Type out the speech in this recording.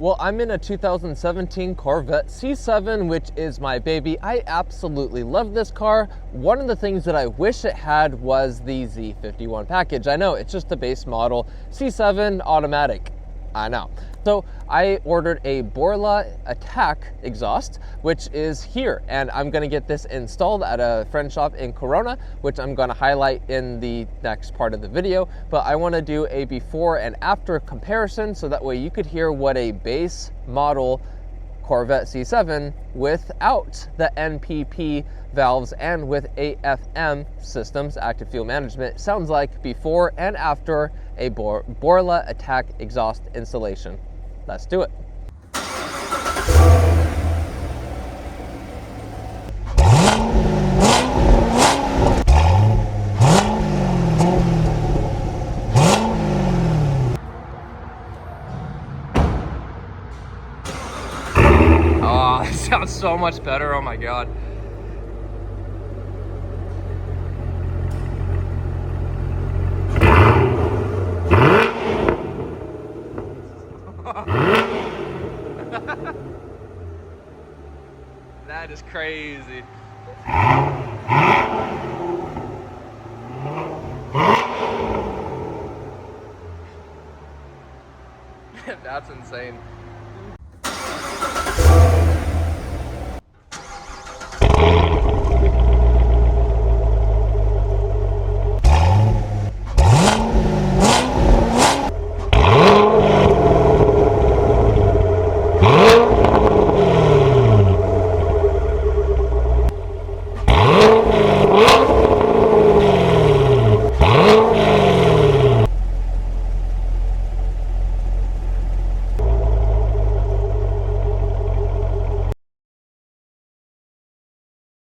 Well, I'm in a 2017 Corvette C7, which is my baby. I absolutely love this car. One of the things that I wish it had was the Z51 package. I know, it's just a base model C7 automatic. I know. So I ordered a Borla ATAK exhaust, which is here, and I'm gonna get this installed at a friend shop in Corona, which I'm gonna highlight in the next part of the video. But I wanna do a before and after comparison, so that way you could hear what a base model Corvette C7 without the NPP valves and with AFM systems, active fuel management, sounds like before and after a Borla ATAK exhaust installation. Let's do it. Oh, it sounds so much better. Oh my God. That is crazy. That's insane.